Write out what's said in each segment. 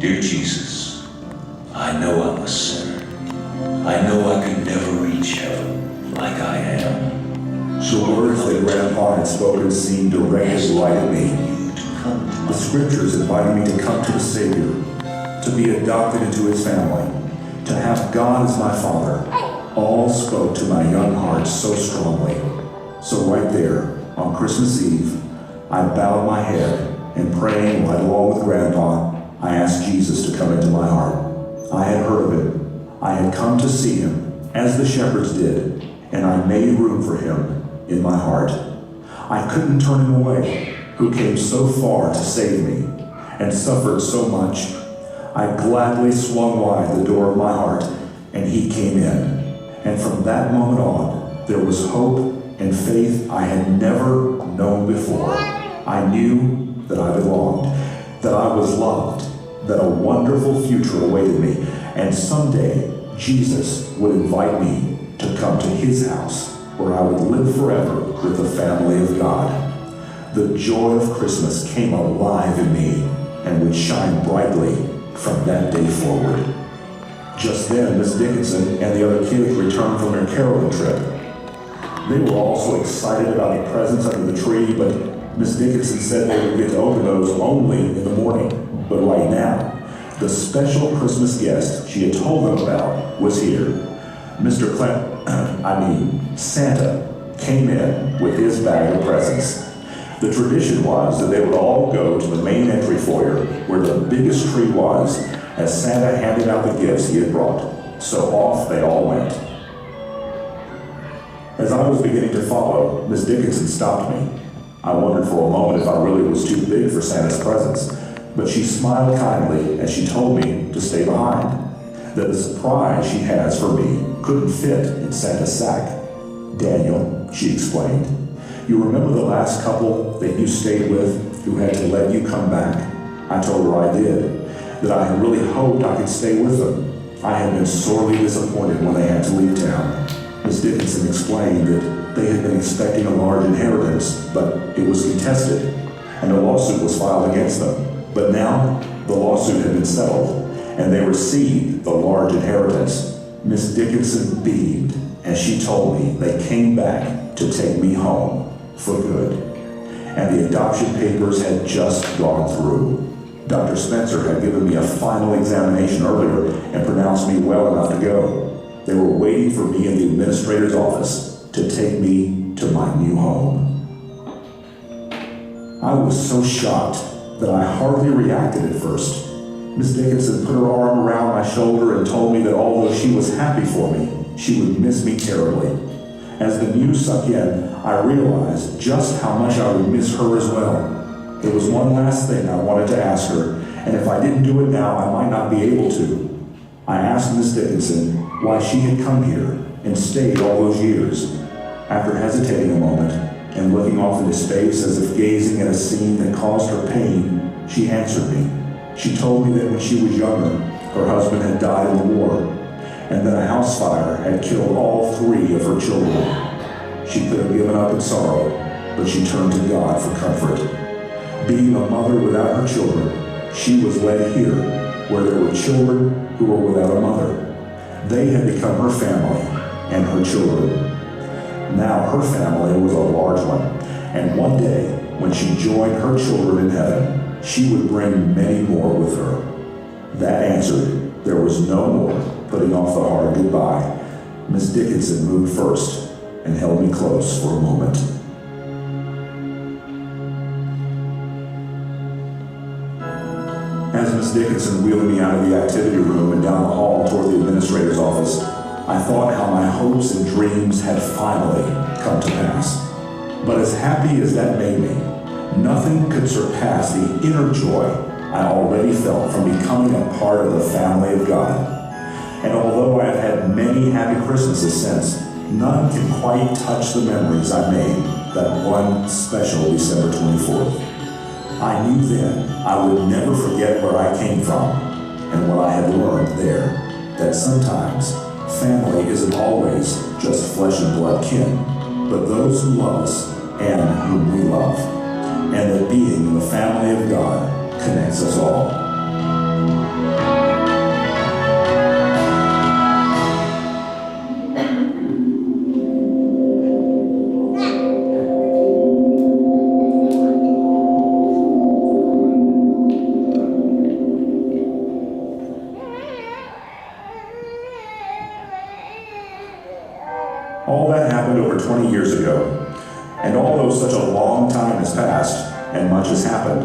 Dear Jesus, I know I'm a sinner. I know I could never reach heaven like I am. The words that Grandpa had spoken seemed directed right at me. The scriptures invited me to come to the Savior, to be adopted into his family, to have God as my Father, all spoke to my young heart so strongly. So right there, on Christmas Eve, I bowed my head and praying right along with Grandpa, I asked Jesus to come into my heart. I had heard of him. I had come to see him, as the shepherds did, and I made room for him in my heart. I couldn't turn him away, who came so far to save me and suffered so much. I gladly swung wide the door of my heart, and he came in. And from that moment on, there was hope and faith I had never known before. I knew that I belonged, that I was loved, that a wonderful future awaited me, and someday Jesus would invite me to come to his house, where I would live forever with the family of God. The joy of Christmas came alive in me and would shine brightly from that day forward. Just then, Miss Dickinson and the other kids returned from their caroling trip. They were also excited about the presents under the tree, but Miss Dickinson said they would get to open those only in the morning. But right now, the special Christmas guest she had told them about was here. Santa came in with his bag of presents. The tradition was that they would all go to the main entry foyer where the biggest tree was as Santa handed out the gifts he had brought. So off they all went. As I was beginning to follow, Miss Dickinson stopped me. I wondered for a moment if I really was too big for Santa's presents, but she smiled kindly as she told me to stay behind, that the surprise she has for me couldn't fit in Santa's sack. Daniel, she explained, you remember the last couple that you stayed with who had to let you come back? I told her I did, that I had really hoped I could stay with them. I had been sorely disappointed when they had to leave town. Miss Dickinson explained that they had been expecting a large inheritance, but it was contested, and a lawsuit was filed against them. But now, the lawsuit had been settled, and they received the large inheritance. Miss Dickinson beamed as she told me they came back to take me home for good. And the adoption papers had just gone through. Dr. Spencer had given me a final examination earlier and pronounced me well enough to go. They were waiting for me in the administrator's office to take me to my new home. I was so shocked that I hardly reacted at first. Miss Dickinson put her arm around my shoulder and told me that although she was happy for me, she would miss me terribly. As the news sunk in, I realized just how much I would miss her as well. There was one last thing I wanted to ask her, and if I didn't do it now, I might not be able to. I asked Miss Dickinson why she had come here and stayed all those years. After hesitating a moment and looking off into space as if gazing at a scene that caused her pain, she answered me. She told me that when she was younger, her husband had died in the war, and that a house fire had killed all 3 of her children. She could have given up in sorrow, but she turned to God for comfort. Being a mother without her children, she was led here, where there were children who were without a mother. They had become her family and her children. Now her family was a large one, and one day, when she joined her children in heaven, she would bring many more with her. That answered, there was no more putting off the hard goodbye. Miss Dickinson moved first and held me close for a moment. As Miss Dickinson wheeled me out of the activity room and down the hall toward the administrator's office, I thought how my hopes and dreams had finally come to pass. But as happy as that made me, nothing could surpass the inner joy I already felt from becoming a part of the family of God. And although I have had many happy Christmases since, none can quite touch the memories I made that one special December 24th. I knew then I would never forget where I came from and what I had learned there, that sometimes family isn't always just flesh and blood kin, but those who love us and whom we love, and that being in the family of God connects us all. All that happened over 20 years ago. And although such a long time has passed, and much has happened,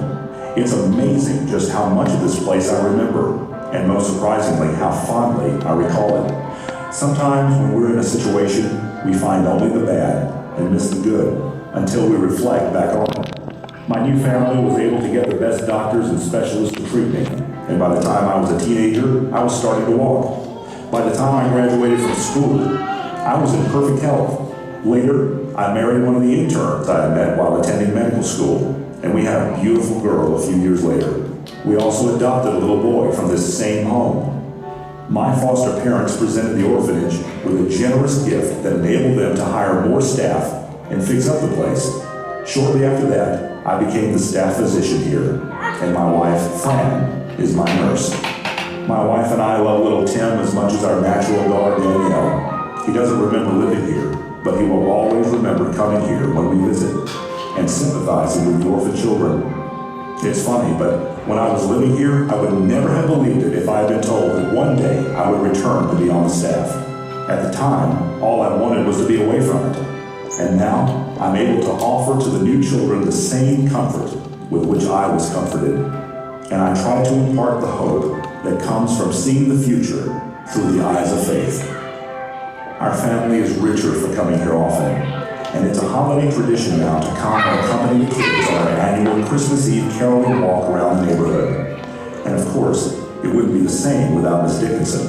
it's amazing just how much of this place I remember, and most surprisingly, how fondly I recall it. Sometimes when we're in a situation, we find only the bad and miss the good until we reflect back on it. My new family was able to get the best doctors and specialists to treat me, and by the time I was a teenager, I was starting to walk. By the time I graduated from school, I was in perfect health. Later, I married one of the interns I had met while attending medical school, and we had a beautiful girl a few years later. We also adopted a little boy from this same home. My foster parents presented the orphanage with a generous gift that enabled them to hire more staff and fix up the place. Shortly after that, I became the staff physician here, and my wife, Fran, is my nurse. My wife and I love little Tim as much as our natural daughter, Danielle. He doesn't remember living here, but he will always remember coming here when we visit and sympathizing with the orphan children. It's funny, but when I was living here, I would never have believed it if I had been told that one day I would return to be on the staff. At the time, all I wanted was to be away from it. And now, I'm able to offer to the new children the same comfort with which I was comforted. And I try to impart the hope that comes from seeing the future through the eyes of faith. Our family is richer for coming here often, and it's a holiday tradition now to come and accompany the kids on our annual Christmas Eve caroling walk around the neighborhood. And of course, it wouldn't be the same without Miss Dickinson.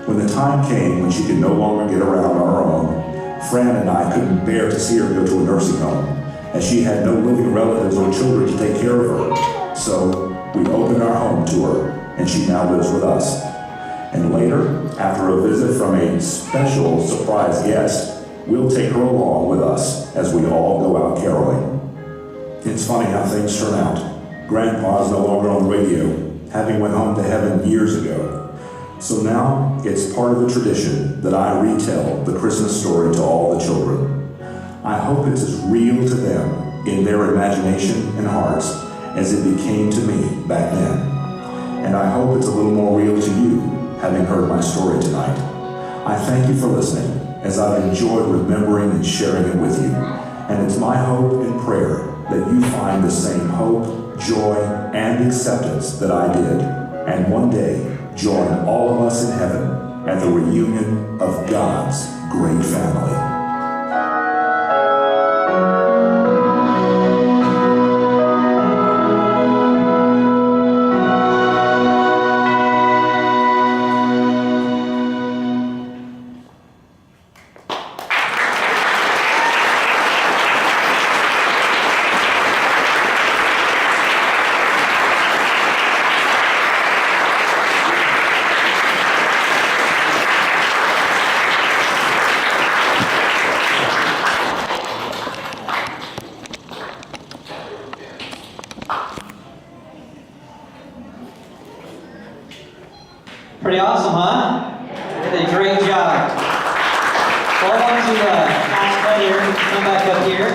When the time came when she could no longer get around on her own, Fran and I couldn't bear to see her go to a nursing home, as she had no living relatives or children to take care of her. So we opened our home to her, and she now lives with us. And later, after a visit from a special surprise guest, we'll take her along with us as we all go out caroling. It's funny how things turn out. Grandpa's no longer on the radio, having went home to heaven years ago. So now, it's part of the tradition that I retell the Christmas story to all the children. I hope it's as real to them in their imagination and hearts as it became to me back then. And I hope it's a little more real to you, having heard my story tonight. I thank you for listening, as I've enjoyed remembering and sharing it with you. And it's my hope and prayer that you find the same hope, joy, and acceptance that I did, and one day join all of us in heaven at the reunion of God's great family. Pretty awesome, huh? Did a great job. Well, I want to pass that here, come back up here.